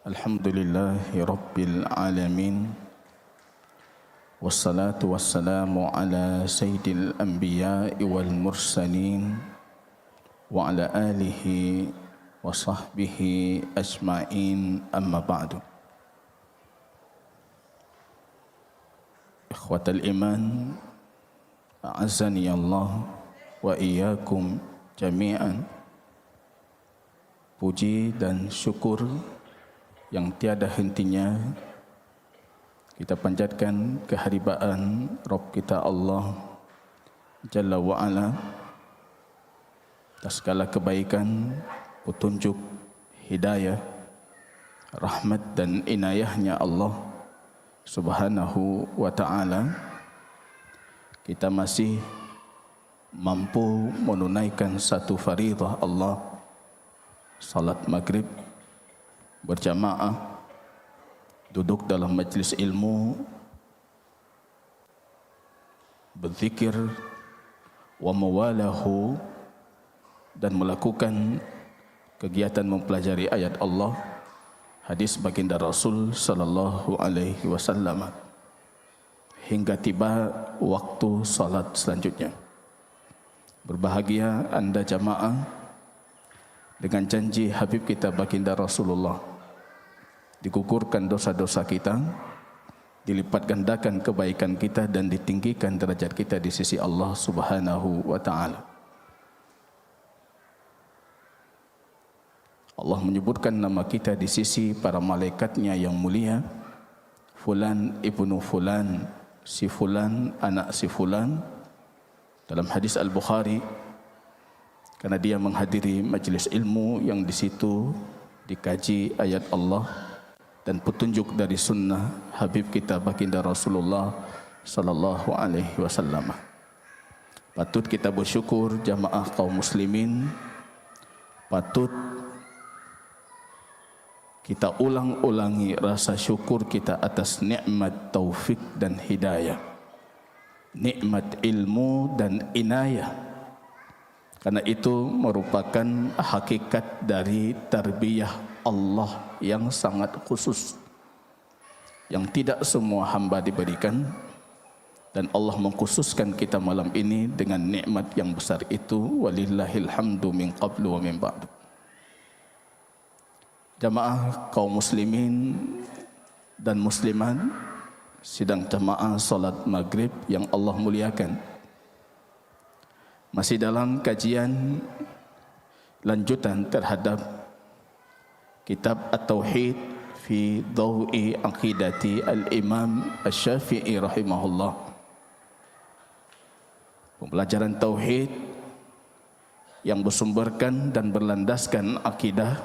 Alhamdulillahi Rabbil Alamin. Wassalatu wassalamu ala sayyidil anbiya'i wal mursalin wa ala alihi wa sahbihi ajma'in, amma ba'du. Ikhwatal iman, a'azzani Allah wa iyyakum jami'an. Puji dan syukur yang tiada hentinya kita panjatkan keharibaan Rabb kita Allah Jalla wa'ala atas segala kebaikan, petunjuk, hidayah, rahmat dan inayahnya Allah Subhanahu wa ta'ala. Kita masih mampu menunaikan satu faridah Allah, salat maghrib berjamaah, duduk dalam majlis ilmu, berzikir, wa mawalahu, dan melakukan kegiatan mempelajari ayat Allah, hadis baginda Rasul sallallahu alaihi wasallam, hingga tiba waktu salat selanjutnya. Berbahagia anda jamaah dengan janji Habib kita baginda Rasulullah. Digugurkan dosa-dosa kita, dilipat gandakan kebaikan kita, dan ditinggikan derajat kita di sisi Allah Subhanahu wa ta'ala. Allah menyebutkan nama kita di sisi para malaikatnya yang mulia. Fulan ibnu fulan, si fulan anak si fulan, dalam hadis Al-Bukhari, karena dia menghadiri majlis ilmu yang di situ dikaji ayat Allah dan petunjuk dari sunnah Habib kita baginda Rasulullah sallallahu alaihi wasallam. Patut kita bersyukur jamaah kaum muslimin, patut kita ulang-ulangi rasa syukur kita atas nikmat taufik dan hidayah, nikmat ilmu dan inayah. Karena itu merupakan hakikat dari tarbiyah Allah yang sangat khusus, yang tidak semua hamba diberikan, dan Allah mengkhususkan kita malam ini dengan nikmat yang besar itu. Walillahil hamdu min qablu wa min ba'du. Jamaah kaum muslimin dan muslimat, sidang jamaah salat maghrib yang Allah muliakan, masih dalam kajian lanjutan terhadap kitab At-Tauhid fi Dawi Aqidati Al-Imam Asy-Syafi'i rahimahullah. Pembelajaran tauhid yang bersumberkan dan berlandaskan akidah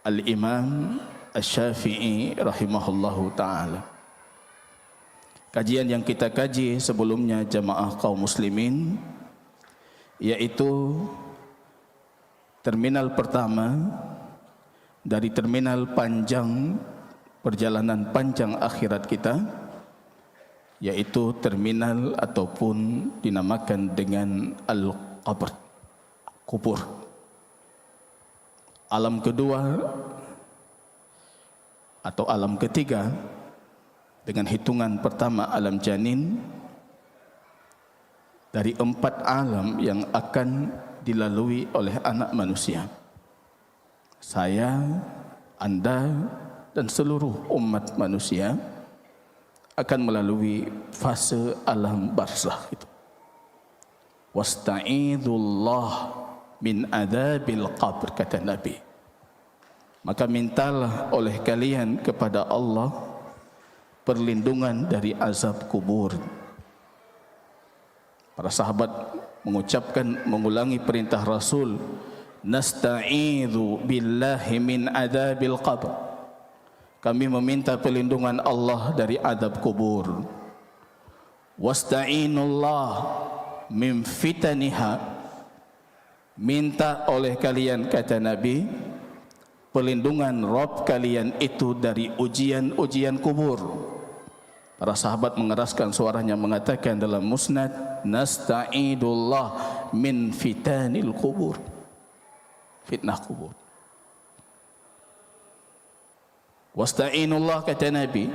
Al-Imam Asy-Syafi'i rahimahullahu ta'ala. Kajian yang kita kaji sebelumnya jamaah kaum muslimin, yaitu terminal pertama dari terminal panjang perjalanan panjang akhirat kita, yaitu terminal ataupun dinamakan dengan al-qabr, kubur. Alam kedua atau alam ketiga dengan hitungan pertama alam janin, dari 4 alam yang akan dilalui oleh anak manusia. Saya, anda, dan seluruh umat manusia akan melalui fase alam barzakh itu. Wasta'idullah min adzabil qabr, kata Nabi. Maka mintalah oleh kalian kepada Allah perlindungan dari azab kubur. Para sahabat mengulangi perintah Rasul, nasta'idzu billahi min adzabil qabr. Kami meminta perlindungan Allah dari azab kubur. Wasta'inullah min fitaniha. Minta oleh kalian, kata Nabi, perlindungan Rabb kalian itu dari ujian-ujian kubur. Para sahabat mengeraskan suaranya mengatakan dalam musnad, nasta'idullah min fitanil kubur, fitnah kubur. Wasta'inullah, kata Nabi,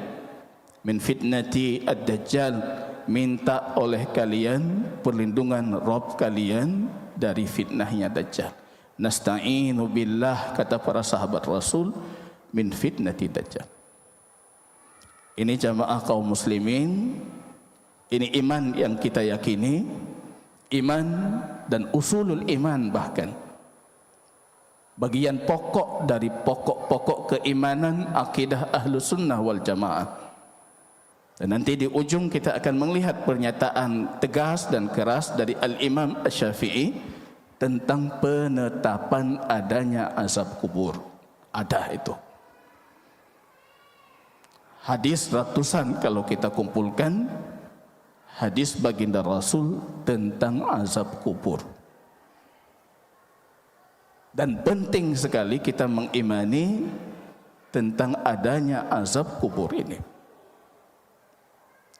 min fitnati ad-dajjal, minta oleh kalian perlindungan Rabb kalian dari fitnahnya Dajjal. Nasta'inu billah, kata para sahabat Rasul, min fitnati Dajjal. Ini jamaah kaum muslimin, ini iman yang kita yakini, iman dan usulul iman, bahkan bagian pokok dari pokok-pokok keimanan akidah Ahlus Sunnah wal Jamaah. Dan nanti di ujung kita akan melihat pernyataan tegas dan keras dari Al-Imam Asy-Syafi'i tentang penetapan adanya azab kubur. Ada itu hadis ratusan kalau kita kumpulkan, hadis baginda Rasul tentang azab kubur. Dan penting sekali kita mengimani tentang adanya azab kubur ini.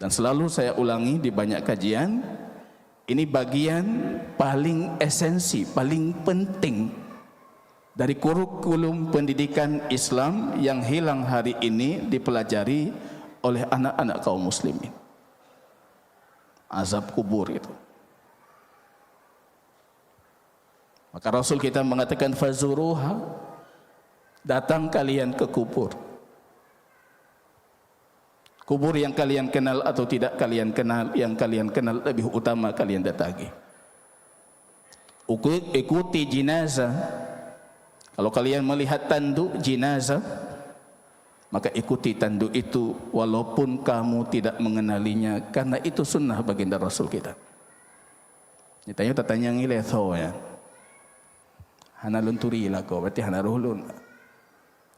Dan selalu saya ulangi di banyak kajian, ini bagian paling esensi, paling penting dari kurikulum pendidikan Islam yang hilang hari ini dipelajari oleh anak-anak kaum muslimin. Azab kubur itu. Maka Rasul kita mengatakan fazuruha, datang kalian ke kubur. Kubur yang kalian kenal atau tidak kalian kenal, yang kalian kenal lebih utama kalian datangi. Ikuti jenazah. Kalau kalian melihat tanduk jenazah, maka ikuti tanduk itu walaupun kamu tidak mengenalinya, karena itu sunnah baginda Rasul kita. Ditanya tanya ngile tho ya. Hana lunturi lah kau, berarti hana ruhulun.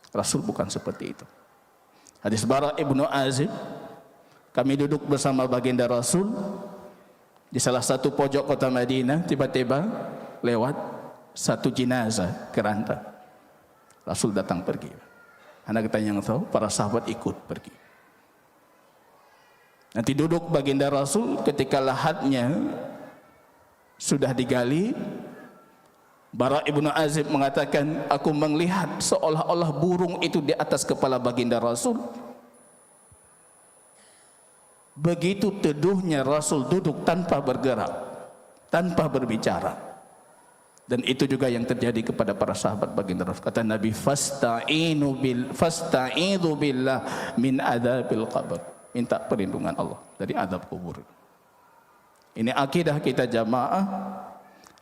Rasul bukan seperti itu. Hadis Bara ibnu Azib, kami duduk bersama baginda Rasul di salah satu pojok kota Madinah, tiba-tiba lewat satu jenazah keranda. Rasul datang pergi. Anak kita yang tahu, para sahabat ikut pergi. Nanti duduk baginda Rasul ketika lahatnya sudah digali. Bara ibnu Azib mengatakan, aku melihat seolah-olah burung itu di atas kepala baginda Rasul. Begitu teduhnya Rasul duduk tanpa bergerak, tanpa berbicara. Dan itu juga yang terjadi kepada para sahabat baginda Rasul. Kata Nabi, fasta'inu billah min adzabil qabr. Minta perlindungan Allah dari azab kubur. Ini akidah kita jamaah.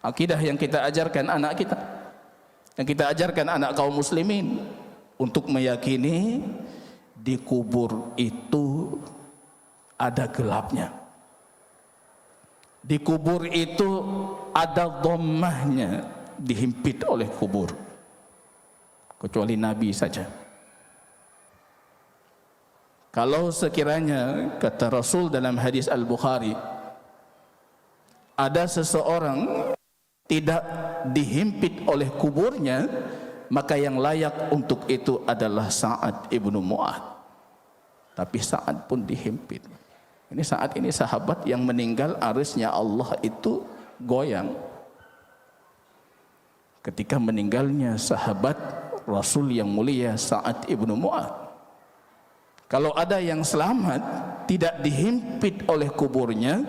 Akidah yang kita ajarkan anak kita, yang kita ajarkan anak kaum muslimin, untuk meyakini di kubur itu ada gelapnya, di kubur itu ada dhammahnya, dihimpit oleh kubur, kecuali Nabi saja. Kalau sekiranya kata Rasul dalam hadis Al-Bukhari, ada seseorang tidak dihimpit oleh kuburnya, maka yang layak untuk itu adalah Sa'ad ibnu Mu'adz. Tapi Sa'ad pun dihimpit. Ini saat ini sahabat yang meninggal, arsy-Nya Allah itu goyang. Ketika meninggalnya sahabat Rasul yang mulia Sa'ad ibnu Mu'adz. Kalau ada yang selamat, tidak dihimpit oleh kuburnya,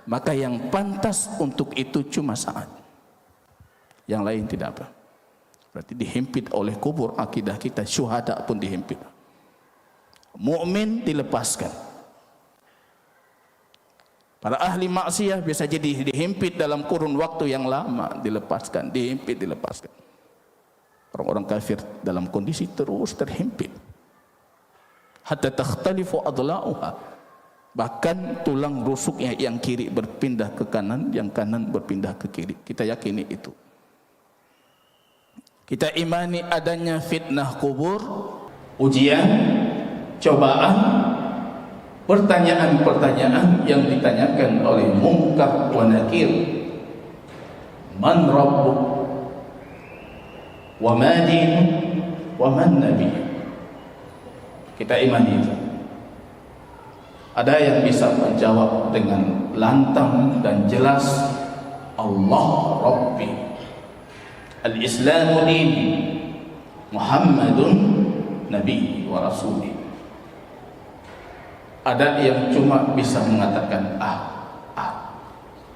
maka yang pantas untuk itu cuma Sa'ad. Yang lain tidak apa. Berarti dihimpit oleh kubur. Akidah kita, syuhada pun dihimpit. Mukmin dilepaskan. Para ahli maksiat bisa jadi dihimpit dalam kurun waktu yang lama, dilepaskan, dihimpit, dilepaskan. Orang-orang kafir dalam kondisi terus terhimpit. Hatta takhtalifu adla'uha. Bahkan tulang rusuknya yang kiri berpindah ke kanan, yang kanan berpindah ke kiri. Kita yakini itu. Kita imani adanya fitnah kubur, ujian, cobaan, pertanyaan-pertanyaan yang ditanyakan oleh Munkar wa Nakir. Man rabbuk, wa ma dinuk, wa man nabiyyuk. Kita imani itu. Ada yang bisa menjawab dengan lantang dan jelas, Allah Rabbi, Al-Islamu dini, Muhammadun nabi wa rasuli. Ada yang cuma bisa mengatakan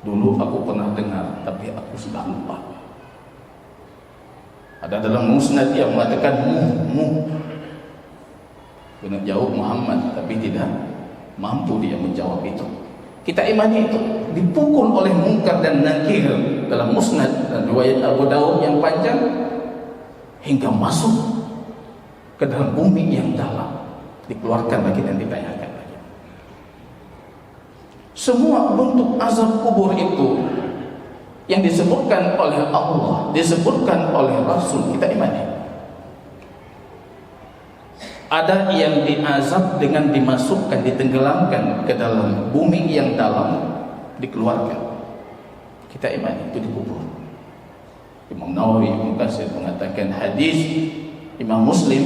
dulu aku pernah dengar tapi aku sudah lupa. Ada dalam musnad yang mengatakan benar jauh Muhammad, tapi tidak mampu dia menjawab itu. Kita imani itu dipukul oleh Munkar dan Nakir dalam musnad dan riwayat Abu Dawud yang panjang hingga masuk ke dalam bumi yang dalam, dikeluarkan lagi dan ditanyakan lagi. Semua bentuk azab kubur itu yang disebutkan oleh Allah, disebutkan oleh Rasul, kita imani. Ada yang diazab dengan dimasukkan, ditenggelamkan ke dalam bumi yang dalam, dikeluarkan. Kita imani itu dikubur. Imam Nawawi, Ibnu Katsir mengatakan hadis Imam Muslim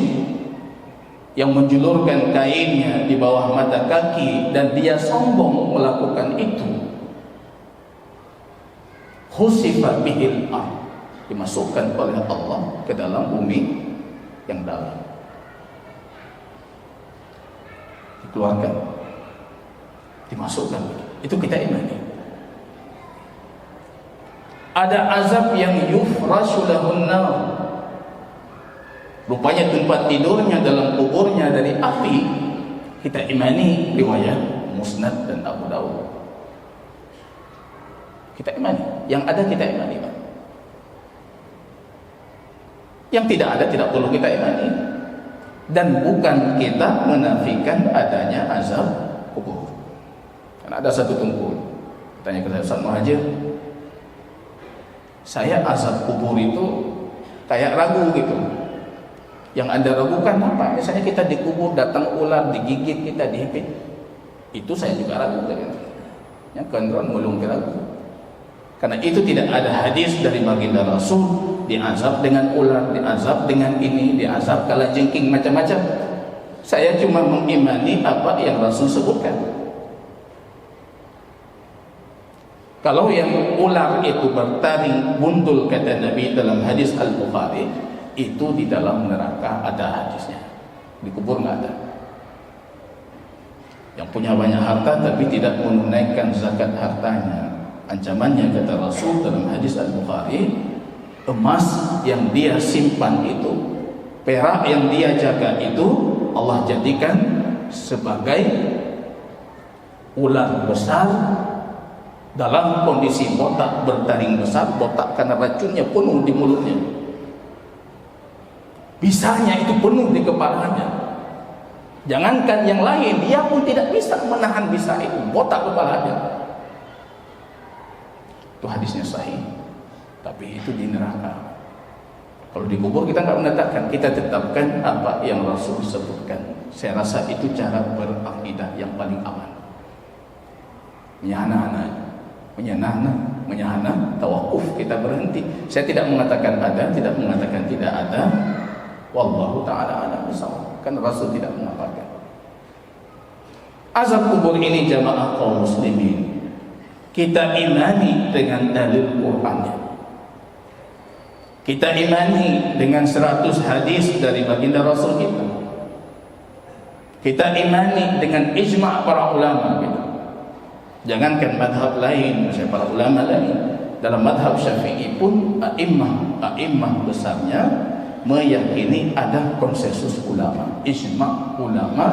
yang menjulurkan kainnya di bawah mata kaki dan dia sombong melakukan itu. Khusifa bihil ardh, dimasukkan oleh Allah ke dalam bumi yang dalam, dikeluarkan, dimasukkan. Itu kita imani. Ada azab yang yufrashu lahun nar, rupanya tempat tidurnya dalam kuburnya dari api. Kita imani riwayat Musnad dan Abu Dawud. Kita imani. Yang ada kita imani, Pak. Yang tidak ada tidak perlu kita imani. Dan bukan kita menafikan adanya azab kubur. Karena ada satu tunkul tanya ke saya, Ustaz Muhajir, saya azab kubur itu kayak ragu gitu. Yang Anda ragukan apa? Misalnya kita dikubur, datang ular, digigit kita, dihipit. Itu saya juga ragu. Yang kendron mulung ragu. Karena itu tidak ada hadis dari baginda Rasul diazab dengan ular, diazab dengan ini, diazab kalajengking, macam-macam. Saya cuma mengimani apa yang Rasul sebutkan. Kalau yang ular itu bertaring bundul, kata Nabi dalam hadis Al-Bukhari, itu di dalam neraka ada hadisnya. Di kubur nggak ada. Yang punya banyak harta tapi tidak menunaikan zakat hartanya, ancamannya kata Rasul dalam hadis Al-Bukhari, emas yang dia simpan itu, perak yang dia jaga itu, Allah jadikan sebagai ular besar dalam kondisi botak, bertaring besar, botak karena racunnya penuh di mulutnya, bisanya itu penuh di kepalanya. Jangankan yang lain, dia pun tidak bisa menahan bisa itu, botak kepalanya. Itu hadisnya sahih, tapi itu di neraka. Kalau dikubur kita nggak menetapkan, kita tetapkan apa yang Rasul sebutkan. Saya rasa itu cara berakidah yang paling aman. Menyahana, tawakuf, kita berhenti. Saya tidak mengatakan ada, tidak mengatakan tidak ada. Wallahu ta'ala a'lam bishawab. Kan Rasul tidak mengatakan. Azab kubur ini jamaah kaum muslimin, kita imani dengan dalil Qur'annya. Kita imani dengan 100 hadis dari baginda Rasul kita. Kita imani dengan ijma' para ulama kita. Jangankan madhab lain, misalnya para ulama lain. Dalam madhab Syafi'i pun a'immah besarnya meyakini ada konsensus ulama, ijma' ulama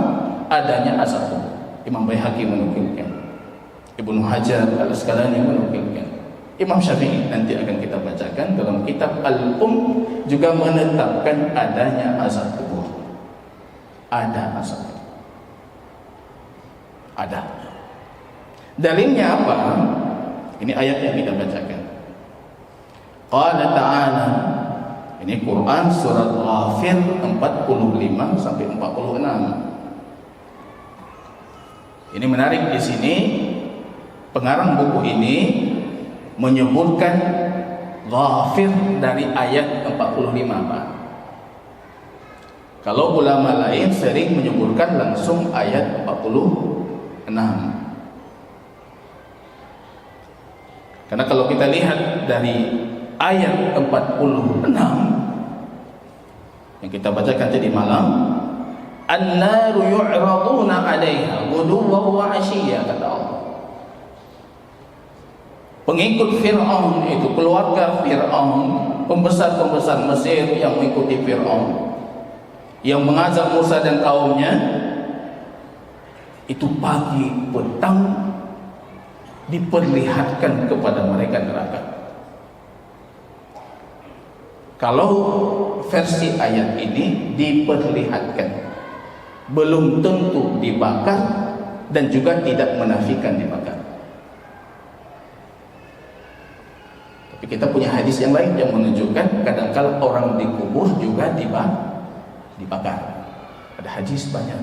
adanya azab kubur. Imam Baihaqi menukilkan, Ibnu Hajar Al-Asqalani menukilkan, Imam Syafi'i nanti akan kita bacakan dalam kitab Al-Um juga menetapkan adanya azab kubur. Ada azab kubur. Ada. Dalilnya apa? Ini ayat yang kita bacakan. Qala ta'ala, ini Quran surat Ghafir 45 sampai 46. Ini menarik di sini. Pengarang buku ini menyebutkan Ghafir dari ayat 45, Pak. Kalau ulama lain sering menyebutkan langsung ayat 46. Karena kalau kita lihat dari ayat 46 yang kita bacakan tadi malam, An-naru yu'raduna 'alaiha ghuduwwan wa 'ashiyya, kata Allah. Pengikut Fir'aun itu, keluarga Fir'aun, pembesar-pembesar Mesir yang mengikuti Fir'aun, yang mengazab Musa dan kaumnya, itu pagi petang diperlihatkan kepada mereka neraka. Kalau versi ayat ini diperlihatkan, belum tentu dibakar dan juga tidak menafikan dibakar. Tapi kita punya hadis yang lain yang menunjukkan kadang-kala orang dikubur juga dibakar. Ada hadis banyak.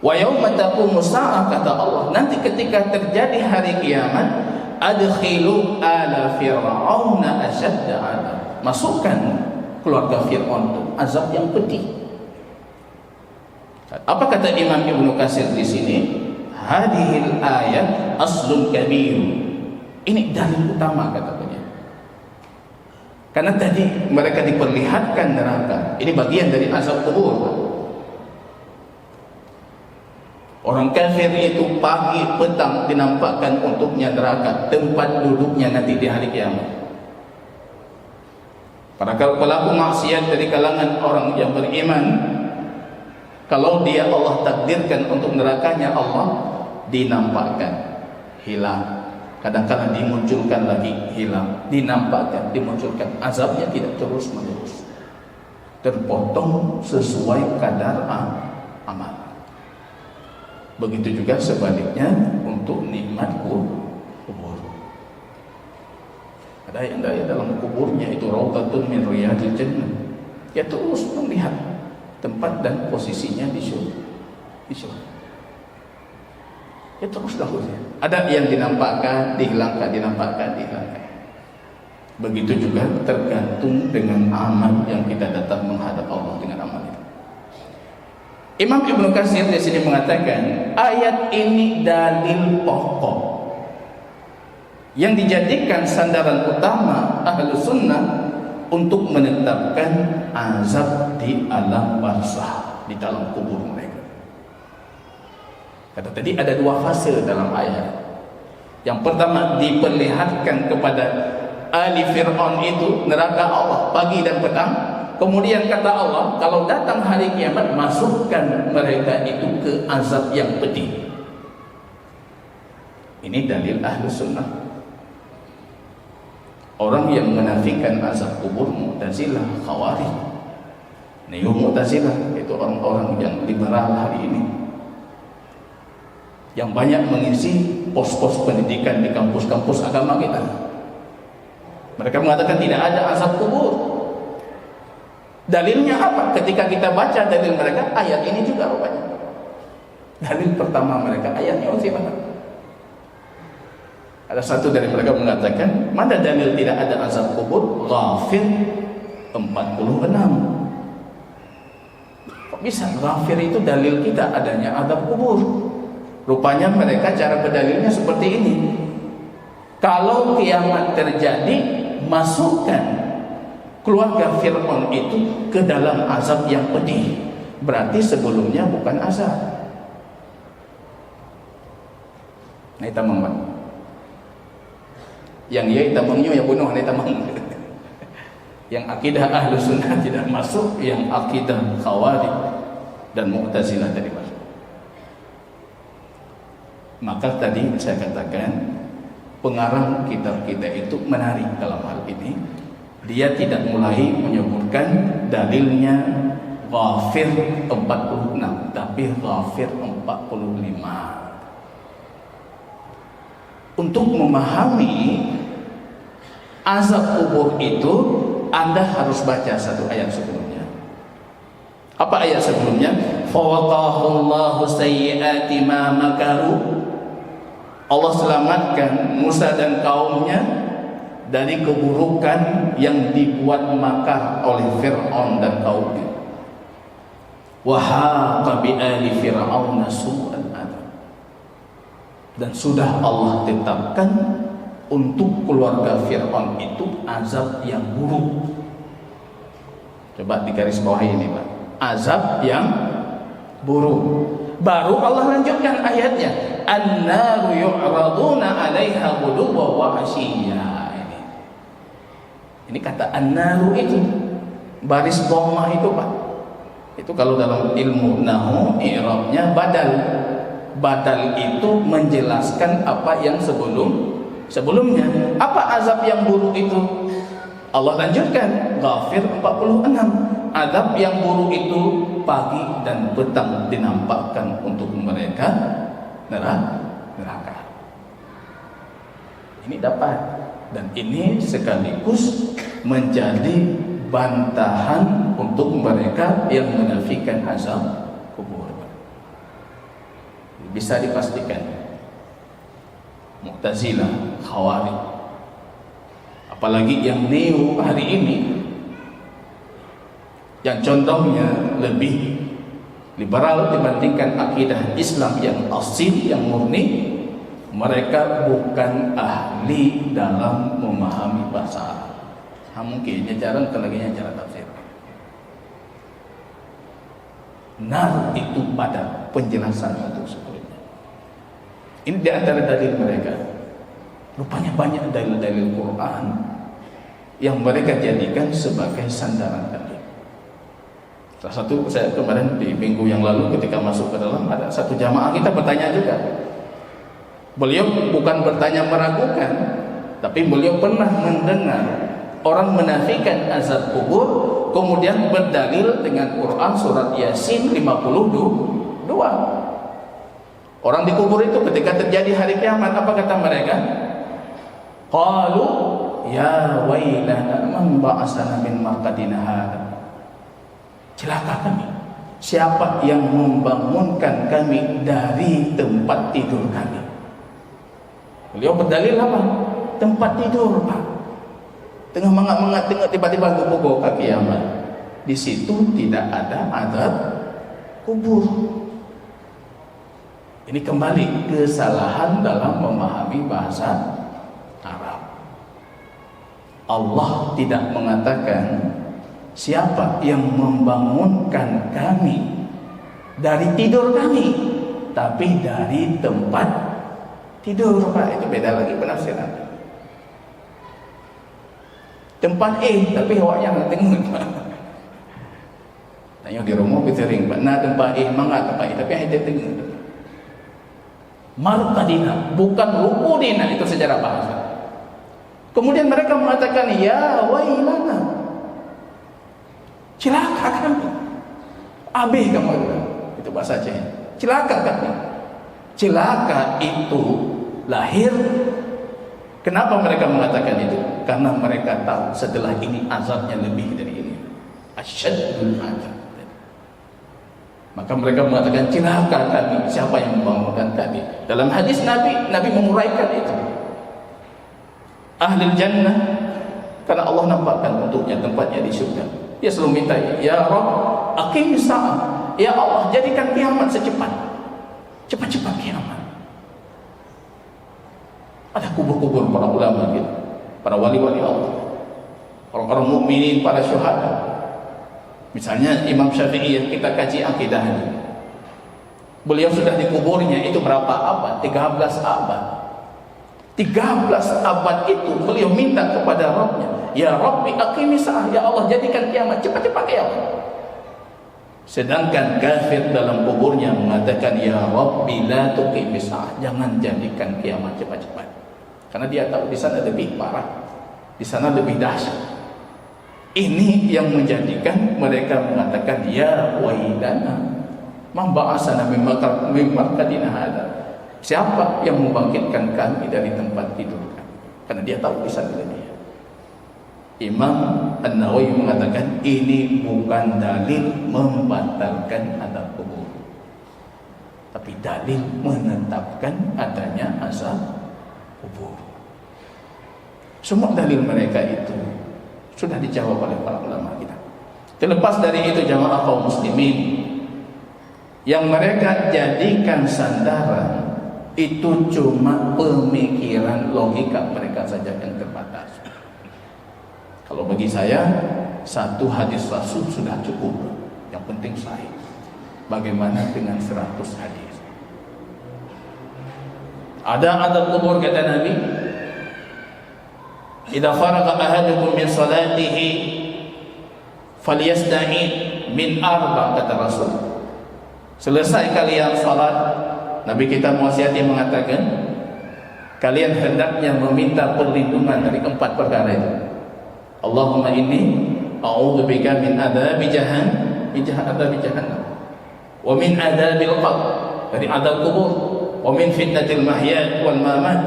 Wa yauma taqumu sa'ah, kata Allah, nanti ketika terjadi hari kiamat, adkhilu ala fir'auna ashadda 'adab, masukkan keluarga Fir'aun itu azab yang pedih. Apa kata Imam Ibnu Katsir di sini? Hadhil ayat aslun kabir. Ini dalil utama, kata beliau. Karena tadi mereka diperlihatkan neraka. Ini bagian dari azab kubur. Orang kafir itu pagi petang dinampakkan untuknya neraka, tempat duduknya nanti di hari kiamat. Para pelaku maksiat dari kalangan orang yang beriman, kalau dia Allah takdirkan untuk nerakanya, Allah dinampakkan, hilang. Kadang-kadang dimunculkan lagi, hilang, dinampakkan, dimunculkan. Azabnya tidak terus menerus, terpotong sesuai kadar amal. Begitu juga sebaliknya untuk nikmat kubur. Ada yang dalam kuburnya itu rawdatun min riyadil jannah, dia terus melihat tempat dan posisinya di surga. Ya terus dahulunya. Ada yang dinampakkan, dihilangkan, dinampakkan, dihilangkan. Begitu juga tergantung dengan amal yang kita datang menghadap Allah dengan amal itu. Imam Ibnu Katsir di sini mengatakan ayat ini dalil pokok yang dijadikan sandaran utama ahlu sunnah untuk menetapkan azab di alam barzakh, di dalam kubur mereka. Kata tadi ada dua fase dalam ayat. Yang pertama diperlihatkan kepada ahli Fir'aun itu neraka Allah pagi dan petang. Kemudian kata Allah, kalau datang hari kiamat, masukkan mereka itu ke azab yang pedih. Ini dalil ahlu sunnah. Orang yang menafikan azab kubur Mu'tazilah, Khawarij, Neo Mu'tazilah, itu orang-orang yang liberal hari ini, yang banyak mengisi pos-pos pendidikan di kampus-kampus agama kita. Mereka mengatakan tidak ada azab kubur. Dalilnya apa? Ketika kita baca dalil mereka, ayat ini juga rupanya. Dalil pertama mereka, ayatnya mana? Ada satu dari mereka mengatakan, mana dalil tidak ada azab kubur? Ghafir 46. Kok bisa? Ghafir itu dalil kita adanya azab kubur. Rupanya mereka cara berdalilnya seperti ini. Kalau kiamat terjadi, masukkan keluarga Fir'aun itu ke dalam azab yang pedih. Berarti sebelumnya bukan azab. Nah, kita memang yang ia kita mengyu yang bunuh kita meng. Yang akidah ahlu sunnah tidak masuk, yang akidah Khawarij dan Mu'tazilah tadi masuk. Maka tadi saya katakan pengarang kitab kita itu menarik dalam hal ini. Dia tidak mulai menyebutkan dalilnya Ghafir 46, tapi Ghafir 45. Untuk memahami azab kubur itu, Anda harus baca satu ayat sebelumnya. Apa ayat sebelumnya? Fawaqahullahu sayyi'ati ma makaru. Allah selamatkan Musa dan kaumnya dari keburukan yang dibuat makar oleh Fir'aun dan kaumnya. Wa haqa bi ali fir'aun su'al adab. Dan sudah Allah tetapkan untuk keluarga Fir'aun itu azab yang buruk. Coba digaris bawahi ini, Pak. azab yang buruk. Baru Allah lanjutkan ayatnya, an-naru yu'raduna 'alaiha ghuduwwan wa 'ashiyya. Ini kata an-naru itu baris dhammah itu, Pak. Itu kalau dalam ilmu nahwu i'rabnya badal. Badal itu menjelaskan apa yang sebelumnya. Apa azab yang buruk itu? Allah lanjutkan Ghafir 46. Azab yang buruk itu pagi dan petang dinampakkan untuk mereka neraka. Ini dapat, dan ini sekaligus menjadi bantahan untuk mereka yang menafikan azab kubur. Bisa dipastikan Mu'tazilah, Khawarij, apalagi yang neo hari ini, yang condongnya lebih liberal dibandingkan akidah Islam yang asli, yang murni, mereka bukan ahli dalam memahami bahasa Arab. Mungkin jarang lagi cara tafsir. Nar itu pada penjelasan untuk sebelumnya. Ini di antara dalil mereka. Rupanya banyak dalil-dalil Quran yang mereka jadikan sebagai sandaran dalil. Salah satu, saya kemarin di minggu yang lalu ketika masuk ke dalam, ada satu jamaah kita bertanya juga. Beliau bukan bertanya meragukan, tapi beliau pernah mendengar orang menafikan azab kubur, kemudian berdalil dengan Quran surat Yasin 52. Orang dikubur itu ketika terjadi hari kiamat, apa kata mereka? Qalu ya wailana man ba'asana min marqadina hadza. Celaka kami, siapa yang membangunkan kami dari tempat tidur kami? Beliau berdalil apa? Tempat tidur, Pak. Tengah mengat-mengat, tengah tiba-tiba gubuk kaki kiamat. Di situ tidak ada azab kubur. Ini kembali kesalahan dalam memahami bahasa Arab. Allah tidak mengatakan siapa yang membangunkan kami dari tidur kami, tapi dari tempat tidur, Pak. Itu beda lagi penafsiran. Tempat tapi awaknya nggak tengok, Pak. Tanya di rumah pitering, Pak. Nah tempat mangga tempat tapi ada tengok. Marqadina bukan rukudina, itu secara bahasa. Kemudian mereka mengatakan ya wailana, celaka kami, abih kamu, itu bahasa Aceh. Celaka kami. Celaka itu lahir. Kenapa mereka mengatakan itu? Karena mereka tahu setelah ini azabnya lebih dari ini, asyadul azab. Maka mereka mengatakan celaka kami, siapa yang membangunkan kami? Dalam hadis Nabi menguraikan itu. Ahlul jannah, karena Allah nampakkan untuknya tempatnya di surga, dia selalu minta, ya Rabb aqimis sa'ah, ya Allah jadikan kiamat cepat kiamat. Ada kubur-kubur para ulama gitu, para wali-wali Allah, orang-orang mukminin, para syuhada. Misalnya Imam Syafi'i yang kita kaji akidahnya, beliau sudah dikuburnya itu berapa abad? 13 abad. 13 abad itu beliau minta kepada Rabbnya, ya Rabbi aqimis sa'ah, ya Allah jadikan kiamat cepat-cepat kiamat. Sedangkan kafir dalam kuburnya mengatakan, ya Rabbi la tuqimis sa'ah, jangan jadikan kiamat cepat-cepat. Karena dia tahu di sana lebih parah, di sana lebih dahsyat. Ini yang menjadikan mereka mengatakan ya wailana man ba'asana min marqadina hadza. Siapa yang membangkitkan kami dari tempat tidur kami? Karena dia tahu di sana dia. Imam An-Nawawi mengatakan ini bukan dalil membatalkan azab kubur, tapi dalil menetapkan adanya azab kubur. Semua dalil mereka itu sudah dijawab oleh para ulama kita. Terlepas dari itu jamaah kaum muslimin, yang mereka jadikan sandaran itu cuma pemikiran logika mereka saja yang terbatas. Kalau bagi saya satu hadis Rasul sudah cukup. Yang penting Bagaimana dengan 100 hadis? Ada adab kubur kata Nabi, idza faraga ahadukum min salatihi falyasta'id min arba, kata Rasul. Selesai kalian salat, Nabi kita muasyati mengatakan, kalian hendaknya meminta perlindungan dari 4 perkara itu. Allahumma inni a'udzubika min adzabi jahannam, wa min adzabil qabr, dari adab kubur, wa min fitnatil mahya wal mamat,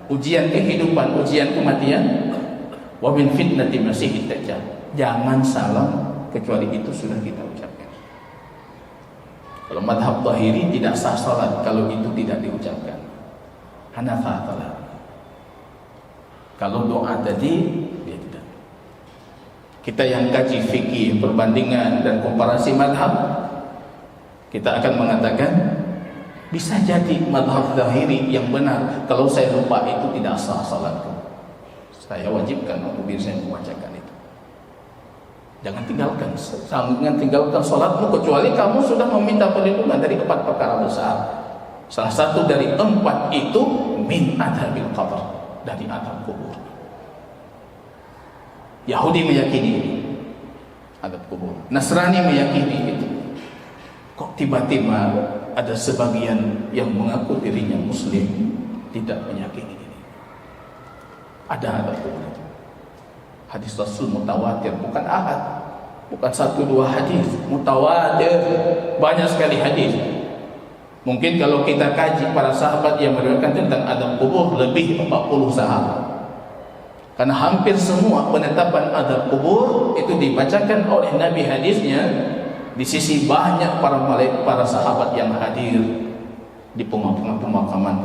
ujian kehidupan, ujian kematian, wa min fitnatil masiihid dajjal. Jangan salam kecuali itu sudah kita ucapkan. Kalau madhab Zahiri tidak sah salat kalau itu tidak diucapkan. Hanafah salat. Kalau doa tadi dia tidak. Kita yang kaji fikih, perbandingan dan komparasi madhab, kita akan mengatakan bisa jadi madhab Zahiri yang benar. Kalau saya lupa itu tidak sah salatku, saya wajibkan untuk diri saya membacakan itu. Jangan tinggalkan salatmu kecuali kamu sudah meminta perlindungan dari 4 perkara besar. Salah satu dari 4 itu min adzabil qabr, dari azab kubur. Yahudi meyakini azab kubur, Nasrani meyakini itu. Kok tiba-tiba ada sebagian yang mengaku dirinya muslim tidak meyakini ini? Ada azab kubur. Hadis Rasul mutawatir, bukan ahad, bukan 1-2 hadis, mutawatir, banyak sekali hadis. Mungkin kalau kita kaji para sahabat yang meriwayatkan tentang azab kubur, lebih 40 sahabat. Karena hampir semua penetapan azab kubur itu dibacakan oleh Nabi hadisnya di sisi banyak para sahabat yang hadir di pemakaman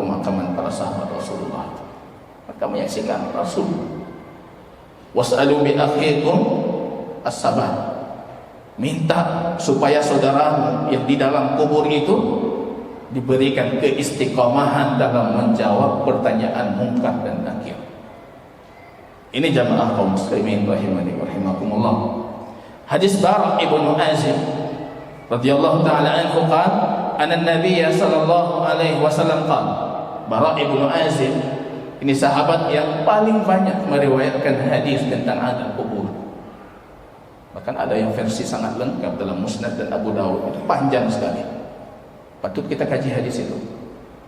para sahabat Rasulullah. Maka menyaksikan Rasul. Was'alu bi akhikum as-sabat. Minta supaya saudaramu yang di dalam kubur itu diberikan keistiqomahan dalam menjawab pertanyaan munkar dan nakir. Ini jamaah kaum muslimin rahimani wa rahimakumullah. Hadis Bara' ibnu Azib radhiyallahu taala anhu qala anna an-nabiy sallallahu alaihi wasallam qala. Bara' ibnu Azib ini sahabat yang paling banyak meriwayatkan hadis tentang azab kubur. Bahkan ada yang versi sangat lengkap dalam Musnad dan Abu Dawud, itu panjang sekali. Patut kita kaji hadis itu.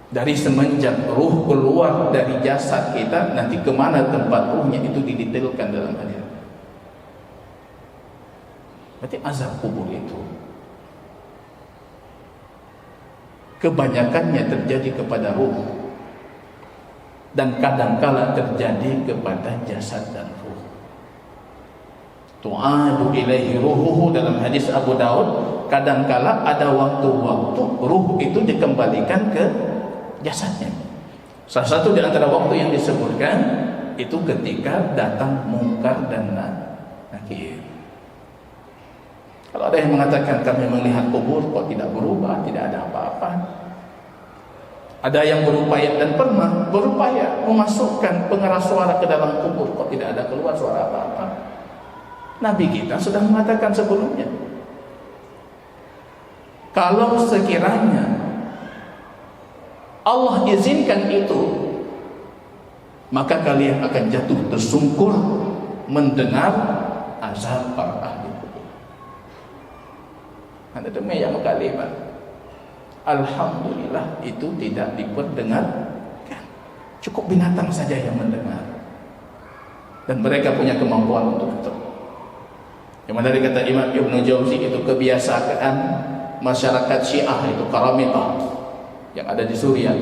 Dari semenjak ruh keluar dari jasad kita, nanti kemana tempat ruhnya itu didetailkan dalam hadis. Berarti azab kubur itu kebanyakannya terjadi kepada ruh, dan kadangkala terjadi kepada jasad dan ruh. Tu'adu ilaihi ruhuhu, dalam hadis Abu Daud, kadangkala ada waktu-waktu ruh itu dikembalikan ke jasadnya. Salah satu di antara waktu yang disebutkan itu ketika datang munkar dan nakir. Kalau ada yang mengatakan kami melihat kubur kok tidak berubah, tidak ada apa-apa. Ada yang berupaya dan pernah berupaya memasukkan pengeras suara ke dalam kubur, kok tidak ada keluar suara apa-apa. Nabi kita sudah mengatakan sebelumnya, kalau sekiranya Allah izinkan itu, maka kalian akan jatuh tersungkur mendengar azab para ahli kubur. Ada demikian kalimat. Alhamdulillah itu tidak diperdengarkan. Cukup binatang saja yang mendengar. Dan mereka punya kemampuan untuk itu. Yang mana kata Imam Ibnu Jauzi, itu kebiasaan masyarakat Syiah, itu Karamitah yang ada di Suriah.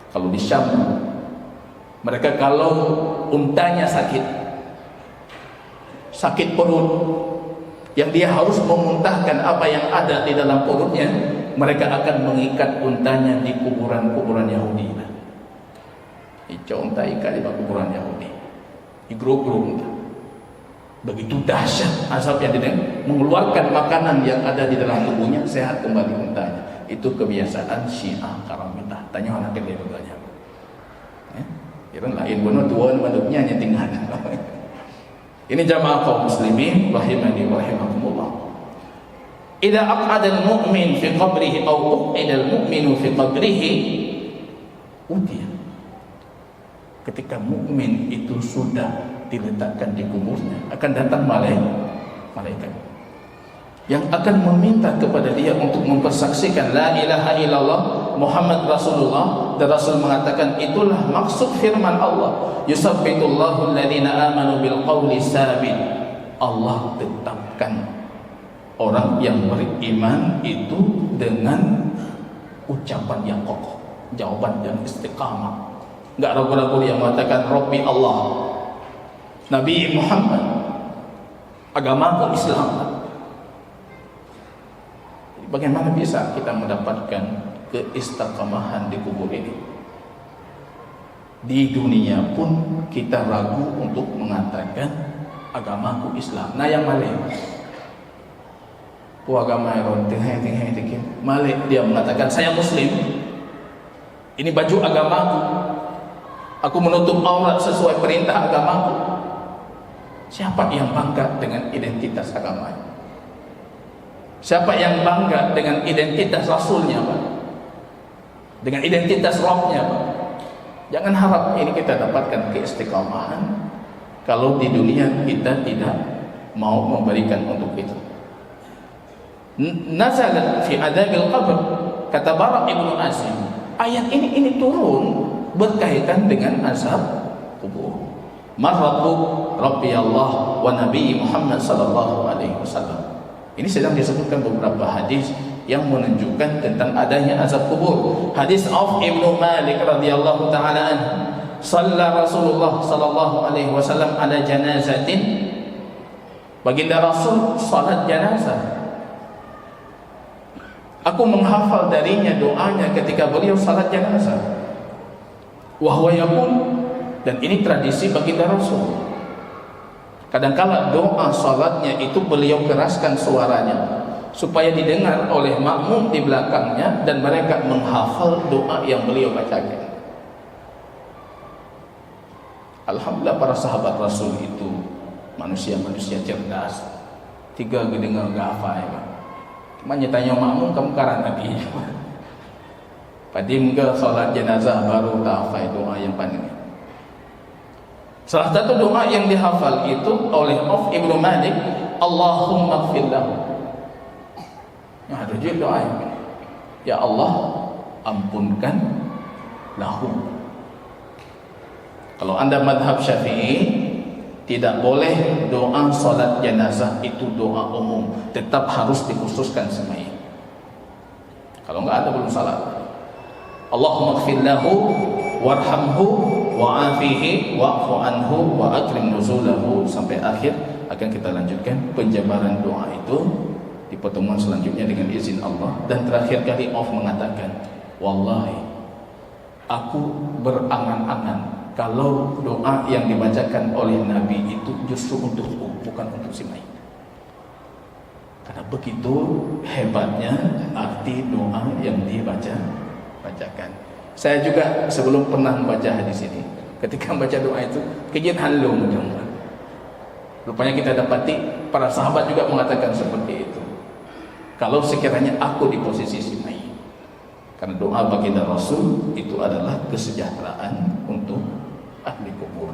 Kalau di Syam, mereka kalau untanya sakit perut, yang dia harus memuntahkan apa yang ada di dalam perutnya, mereka akan mengikat untanya di kuburan-kuburan Yahudi. Unta ikat di kuburan Yahudi, di grup-grup. Begitu dahsyat azab yang dia mengeluarkan makanan yang ada di dalam tubuhnya, sehat kembali untanya. Itu kebiasaan Syiah Karamitah. Tanya anak dia banyak. Kira lain benar tuan bentuknya hanya tinggal. Ini jamaah kaum muslimin rahimani wa rahimakumullah. idza aq'ada al-mu'min fi qabrihi aw uq'ida al-mu'minu fi qabrihi utiya. Ketika mukmin itu sudah diletakkan di kuburnya, akan datang malaikat yang akan meminta kepada dia untuk mempersaksikan la ilaha illallah Muhammad Rasulullah, dan Rasul mengatakan itulah maksud firman Allah, yusabbitullahu alladhina amanu bil qawli sabit. Allah tetapkan orang yang beriman itu dengan ucapan yang kokoh, jawaban yang istiqamah. Enggak ragu-ragu dia mengatakan Rabbi Allah, Nabi Muhammad, agamaku Islam. Bagaimana bisa kita mendapatkan keistiqamahan di kubur ini? Di dunia pun kita ragu untuk mengatakan agamaku Islam. Nah yang malik, agama yang tinggi, malik dia mengatakan saya Muslim. Ini baju agamaku. Aku menutup aurat sesuai perintah agamaku. Siapa yang bangga dengan identitas agamanya? Siapa yang bangga dengan identitas Rasulnya, Pak? Dengan identitas Rabbnya, Pak? Jangan harap ini kita dapatkan keistiqamahan kalau di dunia kita tidak mau memberikan untuk itu. Nazalat fi adabil qabr, kata Bara Ibnu Azim. Ayat ini turun berkaitan dengan azab kubur. Marrabbu Rabbi Allah wa Nabi Muhammad sallallahu alaihi wasallam. Ini sedang disebutkan beberapa hadis yang menunjukkan tentang adanya azab kubur. Hadis Auf Ibnu Malik radhiyallahu taala anhu, shalla Rasulullah sallallahu alaihi wasallam ala janazatin. Baginda Rasul salat jenazah. Aku menghafal darinya doanya ketika beliau salat jenazah. Wa huwa yaqul, dan ini tradisi baginda Rasul. Kadangkala doa salatnya itu beliau keraskan suaranya supaya didengar oleh makmum di belakangnya dan mereka menghafal doa yang beliau bacakan. Alhamdulillah para sahabat Rasul itu manusia-manusia cerdas. Tiga gedengar gafai. Cuma nyatanya makmum kamu karang Nabi. Padim ke salat jenazah baru tahfai doa yang paling. Salah satu doa yang dihafal itu oleh Auf Ibnu Malik, Allahumma ighfir lahu. Nah, ada juga doa ini. Ya Allah, ampunkan lahu. Kalau anda madhab Syafi'i, tidak boleh doa salat jenazah itu doa umum, tetap harus dikhususkan semai. Kalau enggak ada belum salat. Allahumma ighfir lahu warhamhu wa'afihi wa'fu anhu wa akrim nuzulahu, sampai akhir. Akan kita lanjutkan penjabaran doa itu di pertemuan selanjutnya dengan izin Allah. Dan terakhir kali Auf mengatakan, wallahi aku berangan-angan kalau doa yang dibacakan oleh Nabi itu justru untukku, bukan untuk si lain. Karena begitu hebatnya arti doa yang dibacakan. Saya juga sebelum pernah membaca hadis ini, ketika membaca doa itu kejadian halung. Rupanya kita dapati para sahabat juga mengatakan seperti itu. Kalau sekiranya aku di posisi Sinai, karena doa baginda Rasul itu adalah kesejahteraan untuk ahli kubur.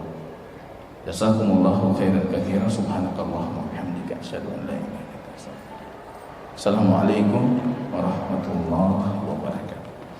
Jazakumullahu khairan katsiran, subhanakallahumma wa bihamdika asyhadu an la ilaha illa anta astaghfiruka wa atubu ilaik. Assalamualaikum warahmatullahi wabarakatuh.